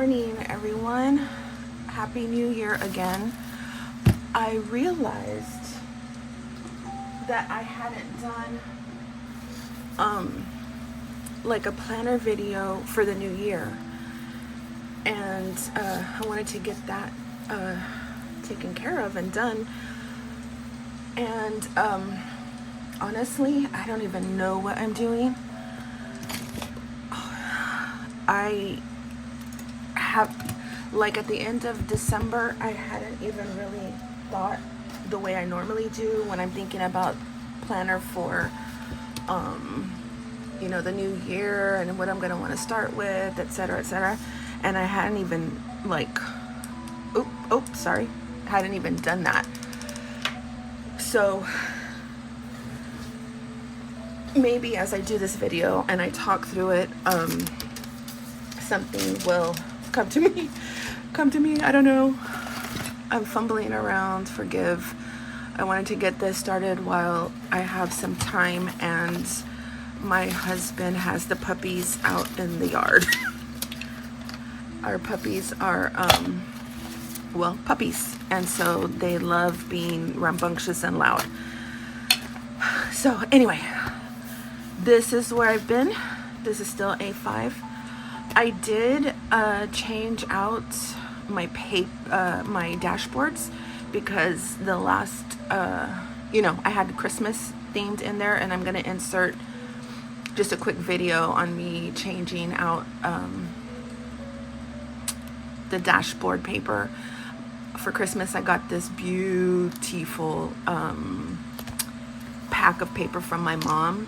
morning, everyone. Happy New Year again. I realized that I hadn't done like a planner video for the new year, and I wanted to get that taken care of and done. And honestly, I don't even know what I'm doing. I have, like, at the end of December, I hadn't even really thought the way I normally do when I'm thinking about planner for you know, the new year and what I'm going to want to start with, etc., etc. And I hadn't even hadn't even done that. So maybe as I do this video and I talk through it, something will come to me. I don't know. I'm fumbling around. Forgive. I wanted to get this started while I have some time and my husband has the puppies out in the yard. Our puppies are puppies, and so they love being rambunctious and loud. So anyway, this is where I've been. This is still A5. I did change out my my dashboards because the last I had Christmas themed in there, and I'm gonna insert just a quick video on me changing out the dashboard paper. For Christmas I got this beautiful pack of paper from my mom.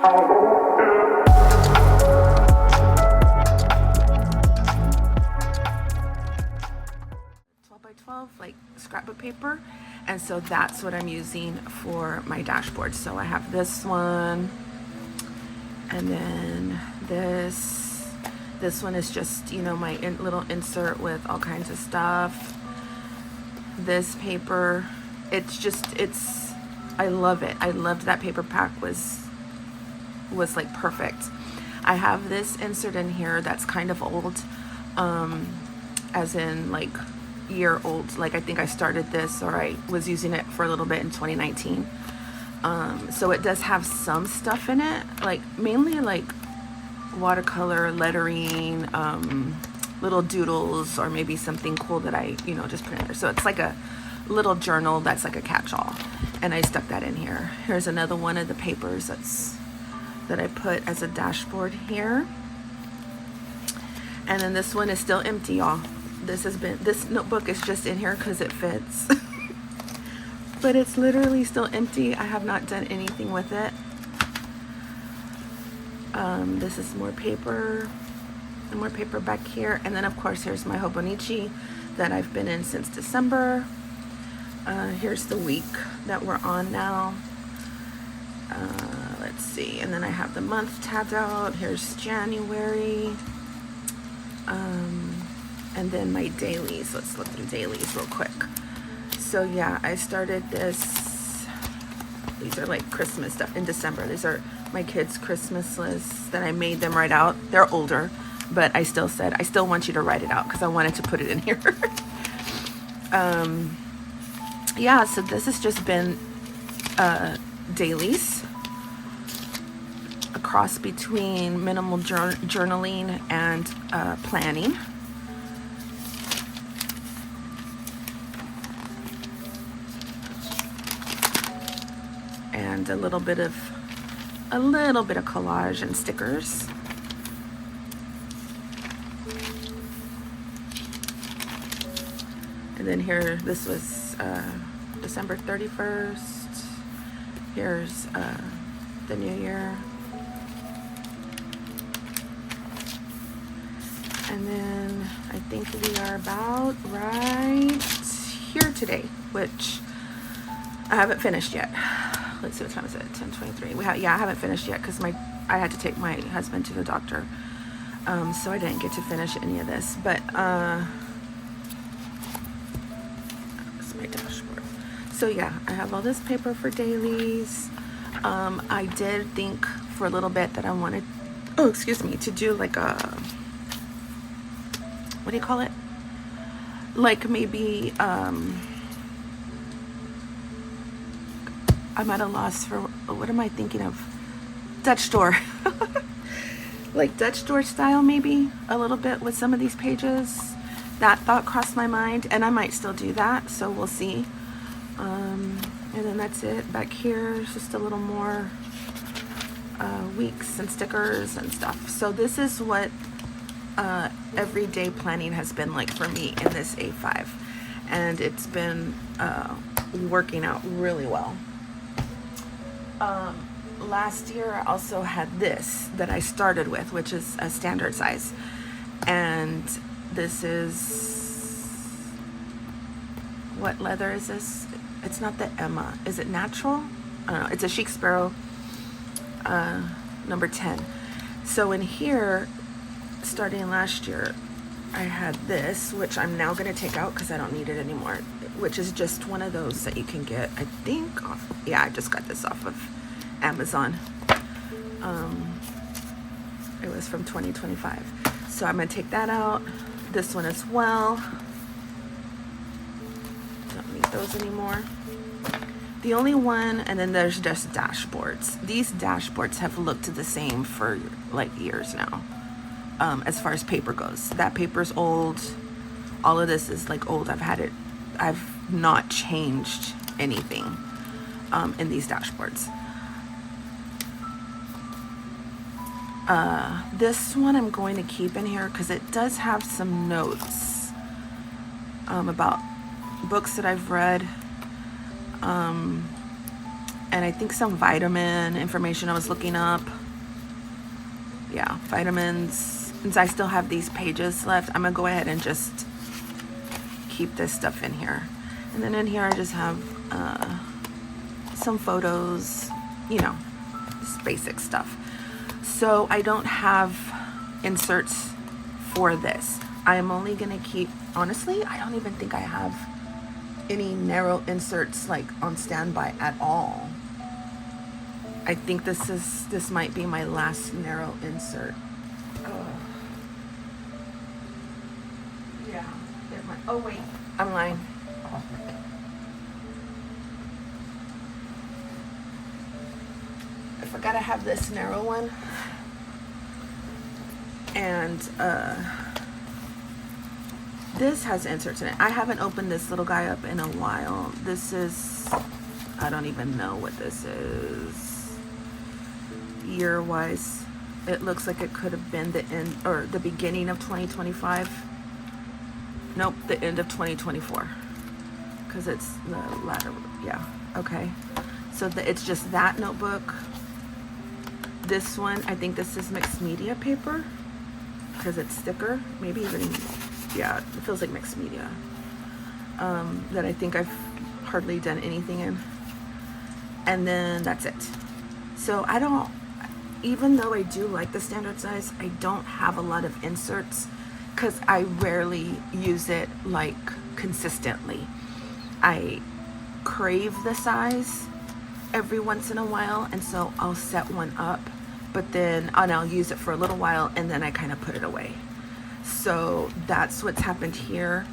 by 12 like scrapbook paper, and so that's what I'm using for my dashboard. So I have this one, and then this one is just, you know, my little insert with all kinds of stuff. This paper, I love it. I loved that paper pack, was like perfect. I have this insert in here that's kind of old, as in like year old. Like I think I started this, or I was using it for a little bit in 2019. So it does have some stuff in it, like mainly like watercolor, lettering, little doodles, or maybe something cool that I, you know, just put in there. So it's like a little journal that's like a catch-all, and I stuck that in here. Here's another one of the papers that I put as a dashboard here. And then this one is still empty, y'all. This notebook is just in here because it fits. But it's literally still empty. I have not done anything with it. This is more paper, and more paper back here. And then of course here's my Hobonichi that I've been in since December. Here's the week that we're on now. Let's see, and then I have the month tabbed out. Here's January. And then my dailies. Let's look through dailies real quick. So yeah, I started this. These are like Christmas stuff in December. These are my kids' Christmas lists that I made them write out. They're older, but I still said, I still want you to write it out because I wanted to put it in here. Yeah, so this has just been dailies, a cross between minimal journaling and planning. And a little bit of collage and stickers. And then here, this was December 31st. Here's the new year. And then I think we are about right here today, which I haven't finished yet. Let's see, what time is it? 10:23. I haven't finished yet because I had to take my husband to the doctor, so I didn't get to finish any of this. But that's my dashboard. So yeah, I have all this paper for dailies. I did think for a little bit that I wanted, to do like a, what do you call it? Like maybe I'm at a loss for, what am I thinking of? Dutch door. Like Dutch door style, maybe a little bit with some of these pages. That thought crossed my mind, and I might still do that, so we'll see. And then that's it. Back here is just a little more weeks and stickers and stuff. So this is what everyday planning has been like for me in this A5, and it's been working out really well. Last year I also had this that I started with, which is a standard size, and this is, what leather is this? It's not the Emma. Is it natural? I don't know. It's a Chic Sparrow number 10. So in here, starting last year, I had this, which I'm now going to take out because I don't need it anymore, which is just one of those that you can get, I think, off. Yeah, I just got this off of Amazon. It was from 2025. So I'm going to take that out. This one as well. Don't need those anymore. The only one, and then there's just dashboards. These dashboards have looked the same for like years now. As far as paper goes, that paper's old. All of this is like old. I've not changed anything in these dashboards. This one I'm going to keep in here because it does have some notes about books that I've read, and I think some vitamin information I was looking up. Yeah, vitamins. Since I still have these pages left, I'm gonna go ahead and just keep this stuff in here. And then in here I just have some photos, you know, just basic stuff. So I don't have inserts for this. I am only gonna keep, honestly, I don't even think I have any narrow inserts like on standby at all. I think this might be my last narrow insert. Yeah, it might. Oh wait, I'm lying. I forgot I have this narrow one. And this has inserts in it. I haven't opened this little guy up in a while. This is, I don't even know what this is year-wise. It looks like it could have been the end or the beginning of 2025. Nope, the end of 2024, because it's the latter. Yeah, okay. So it's just that notebook. This one, I think this is mixed media paper because it's thicker. Maybe even, yeah, it feels like mixed media. That I think I've hardly done anything in. And then that's it. So I don't, even though I do like the standard size, I don't have a lot of inserts because I rarely use it like consistently. I crave the size every once in a while, and so I'll set one up, but then I'll use it for a little while and then I kind of put it away. So that's what's happened here.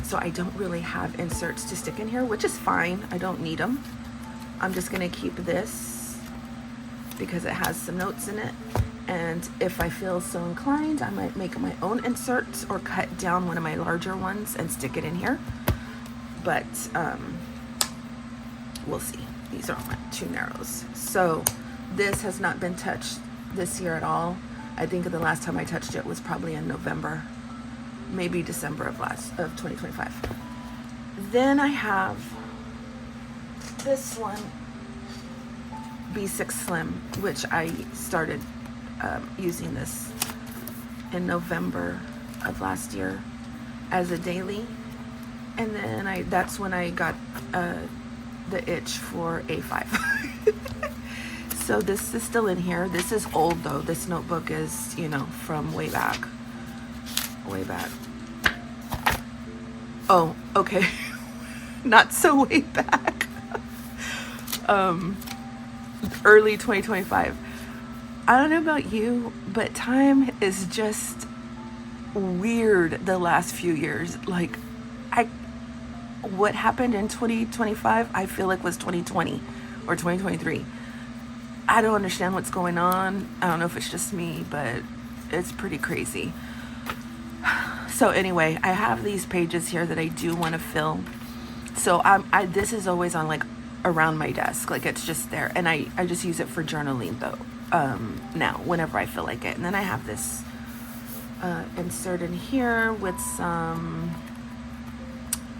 So I don't really have inserts to stick in here, which is fine. I don't need them. I'm just gonna keep this because it has some notes in it. And if I feel so inclined, I might make my own inserts or cut down one of my larger ones and stick it in here. But we'll see. These are my two narrows. So this has not been touched this year at all. I think the last time I touched it was probably in November, maybe December of 2025. Then I have this one, B6 Slim, which I started using this in November of last year as a daily, and then that's when I got the itch for A5. So this is still in here. This is old though. This notebook is, you know, from way back. Oh, okay. Not so way back. Early 2025. I don't know about you, but time is just weird the last few years. Like, what happened in 2025, I feel like was 2020 or 2023. I don't understand what's going on. I don't know if it's just me, but it's pretty crazy. So anyway, I have these pages here that I do want to fill. So this is always on like around my desk. Like it's just there. And I just use it for journaling though. Now, whenever I feel like it. And then I have this insert in here with some,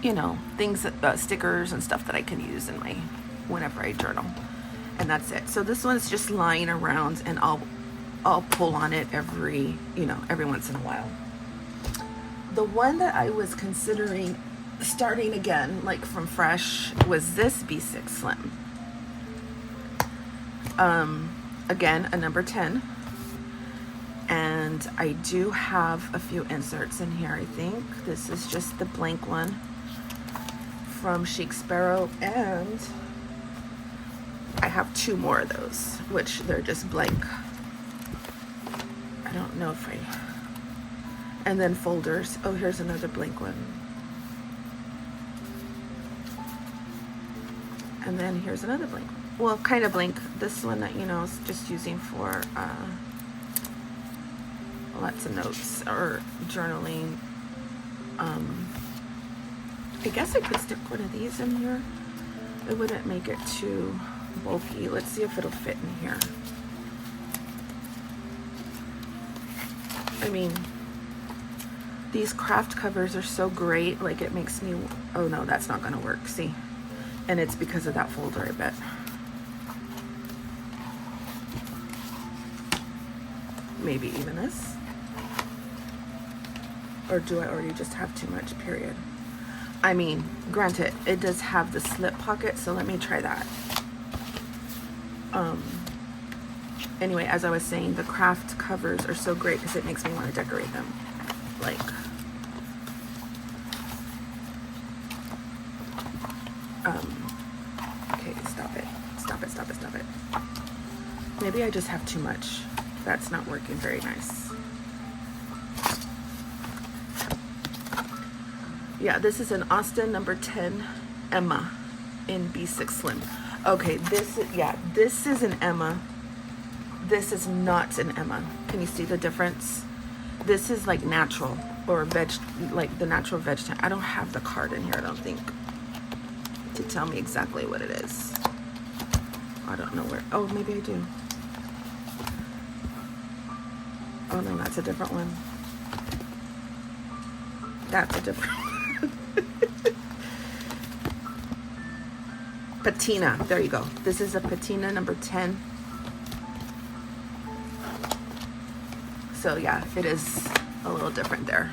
you know, things, stickers and stuff that I can use in whenever I journal. And that's it. So this one's just lying around, and I'll pull on it every once in a while. The one that I was considering starting again, like from fresh, was this B6 Slim. Again, a number 10. And I do have a few inserts in here, I think. This is just the blank one from Chic Sparrow, and I have two more of those, which they're just blank. I don't know if and then folders. Oh, here's another blank one. And then here's another blank one. Well, kind of blank. This one that, you know, is just using for lots of notes or journaling. I guess I could stick one of these in here. It wouldn't make it too bulky. Let's see if it'll fit in here. I mean, these craft covers are so great. Like, it makes me, oh no, that's not gonna work. See, And it's because of that folder, I bet. Maybe even this. Or do I already just have too much, period? I mean, granted, it does have the slip pocket, so let me try that. Anyway, as I was saying, the craft covers are so great because it makes me want to decorate them. Like, okay, stop it. Stop it, stop it, stop it. Maybe I just have too much. That's not working very nice. Yeah, this is an Austin number 10 Emma in B6 Slim. Okay, this is an Emma. This is not an Emma. Can you see the difference? This is like natural or veg, like the natural veg. I don't have the card in here, I don't think, to tell me exactly what it is. I don't know where. Oh, maybe I do. Oh no, that's a different one. That's a different one. Patina, there you go. This is a Patina number 10. So yeah, it is a little different there.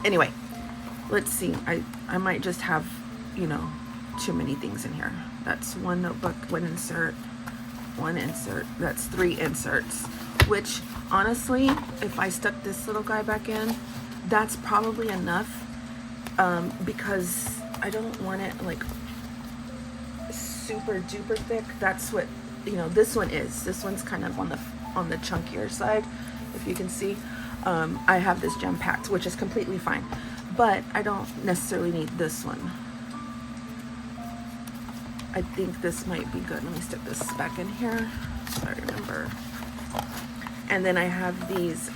Anyway, let's see. I might just have, you know, too many things in here. That's one notebook, one insert. That's 3 inserts, which honestly, if I stuck this little guy back in, that's probably enough, because I don't want it like super duper thick. That's what, you know, this one is. This one's kind of on the chunkier side, if you can see. I have this jam packed, which is completely fine, but I don't necessarily need this one. I think this might be good. Let me stick this back in here so I remember. And then I have these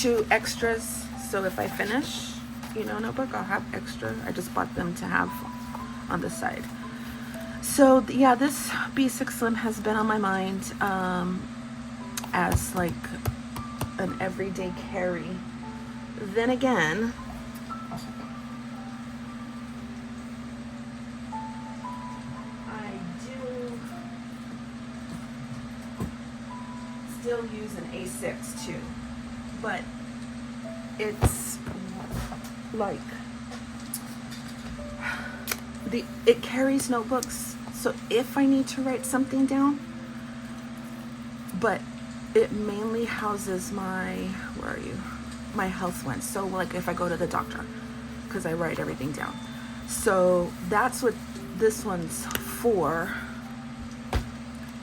2 extras, so if I finish, you know, notebook, I'll have extra. I just bought them to have on the side. So yeah, this B6 Slim has been on my mind as like an everyday carry. Then again, I do still use an A6 too, but it's like it carries notebooks, so if I need to write something down, but it mainly houses my, where are you, my health ones. So like if I go to the doctor, because I write everything down, so that's what this one's for.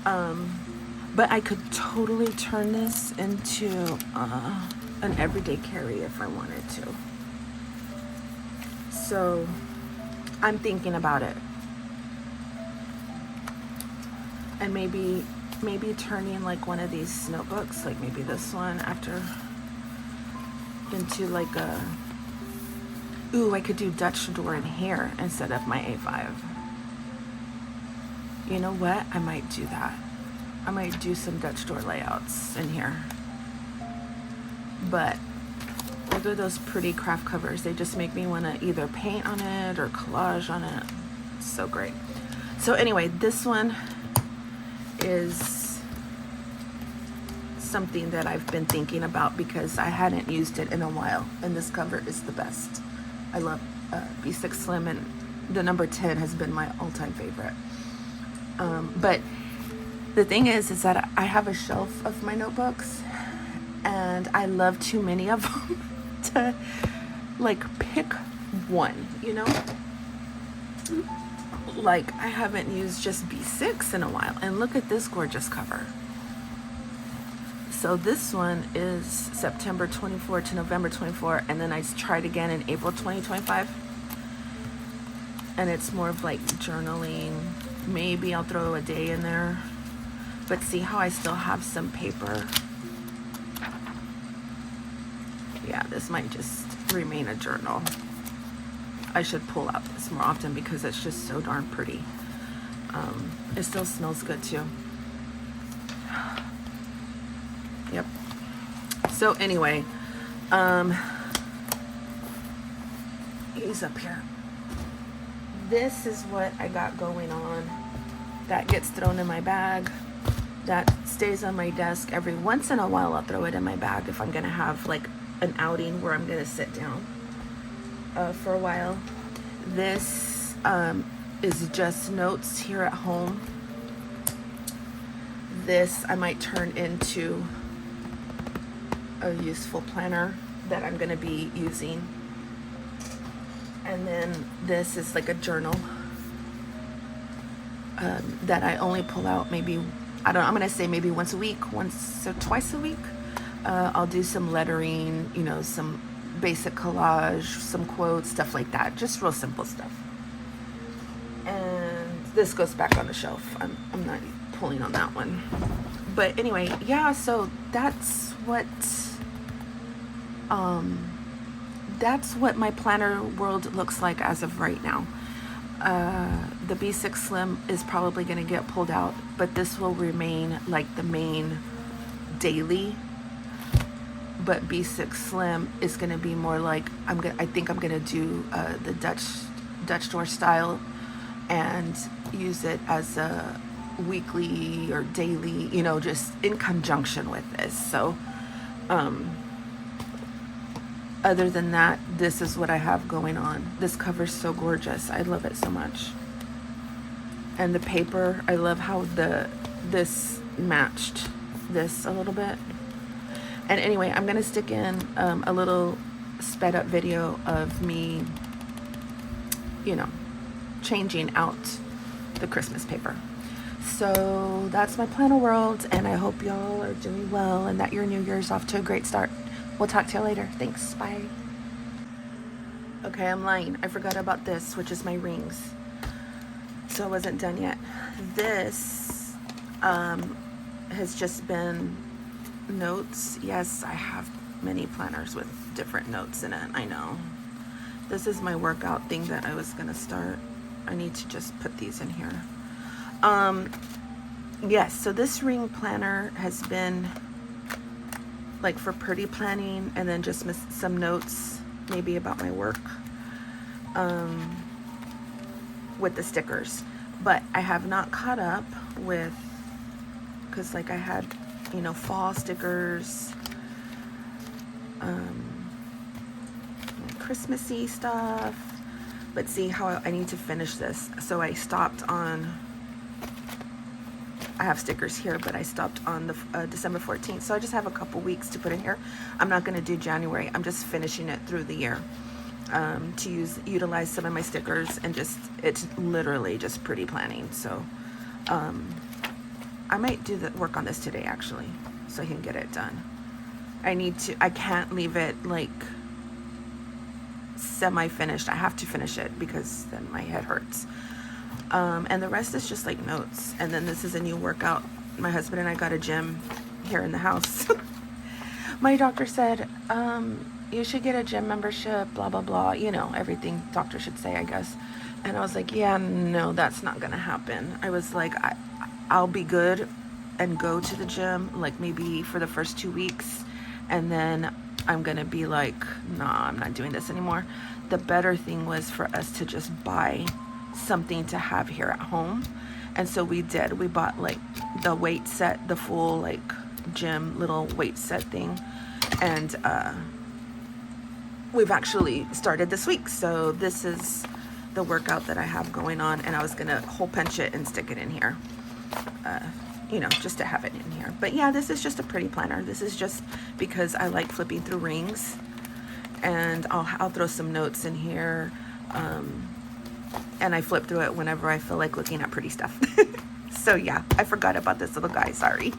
But I could totally turn this into an everyday carry if I wanted to. So I'm thinking about it, and maybe turning like one of these notebooks, like maybe this one after, into like a, ooh, I could do Dutch door in here instead of my A5. You know what? I might do that. I might do some Dutch door layouts in here. But look at those pretty craft covers. They just make me want to either paint on it or collage on it. It's so great. So anyway, this one is something that I've been thinking about because I hadn't used it in a while, and this cover is the best. I love B6 Slim, and the number 10 has been my all-time favorite. But the thing is that I have a shelf of my notebooks, and I love too many of them to like pick one, you know? Like I haven't used just B6 in a while, and look at this gorgeous cover. So this one is September 24 to November 24, and then I tried again in April 2025, and it's more of like journaling. Maybe I'll throw a day in there, but see how I still have some paper. Yeah, this might just remain a journal. I should pull out this more often because it's just so darn pretty. It still smells good too. Yep. So anyway, these up here. This is what I got going on. That gets thrown in my bag. That stays on my desk. Every once in a while I'll throw it in my bag if I'm gonna have like an outing where I'm gonna sit down for a while. This is just notes here at home. This I might turn into a useful planner that I'm gonna be using. And then this is like a journal that I only pull out maybe, I'm gonna say maybe once a week, once or twice a week. I'll do some lettering, you know, some basic collage, some quotes, stuff like that, just real simple stuff. And this goes back on the shelf. I'm not pulling on that one. But anyway, yeah, so that's what my planner world looks like as of right now. The B6 Slim is probably going to get pulled out, but this will remain like the main daily. But B6 Slim is going to be more like I think I'm going to do the Dutch door style and use it as a weekly or daily, you know, just in conjunction with this. So other than that, this is what I have going on. This cover's so gorgeous. I love it so much. And the paper, I love how this matched this a little bit. And anyway, I'm gonna stick in a little sped up video of me, you know, changing out the Christmas paper. So that's my planner world, and I hope y'all are doing well and that your New Year's off to a great start. We'll talk to you later. Thanks. Bye. Okay, I'm lying. I forgot about this, which is my rings. So I wasn't done yet. This has just been notes. Yes, I have many planners with different notes in it. I know. This is my workout thing that I was going to start. I need to just put these in here. Yes, so this ring planner has been like for pretty planning, and then just some notes maybe about my work with the stickers. But I have not caught up with, because like I had, you know, fall stickers, Christmassy stuff, but see how I need to finish this. So I stopped on, I have stickers here, but I stopped on the December 14th. So I just have a couple weeks to put in here. I'm not going to do January. I'm just finishing it through the year to utilize some of my stickers, and just, it's literally just pretty planning. So I might do the work on this today actually, so I can get it done. I can't leave it like semi-finished. I have to finish it because then my head hurts. And the rest is just like notes. And then this is a new workout. My husband and I got a gym here in the house. My doctor said, you should get a gym membership, blah, blah, blah. You know, everything doctor should say, I guess. And I was like, yeah, no, that's not going to happen. I was like, I'll be good and go to the gym, like maybe for the first 2 weeks. And then I'm going to be like, nah, I'm not doing this anymore. The better thing was for us to just buy something to have here at home. And so we did. We bought like the weight set, the full like gym little weight set thing. And we've actually started this week. So this is the workout that I have going on. And I was going to hole punch it and stick it in here. You know, just to have it in here. But yeah, this is just a pretty planner. This is just because I like flipping through rings. And I'll throw some notes in here. And I flip through it whenever I feel like looking at pretty stuff. So yeah, I forgot about this little guy, sorry.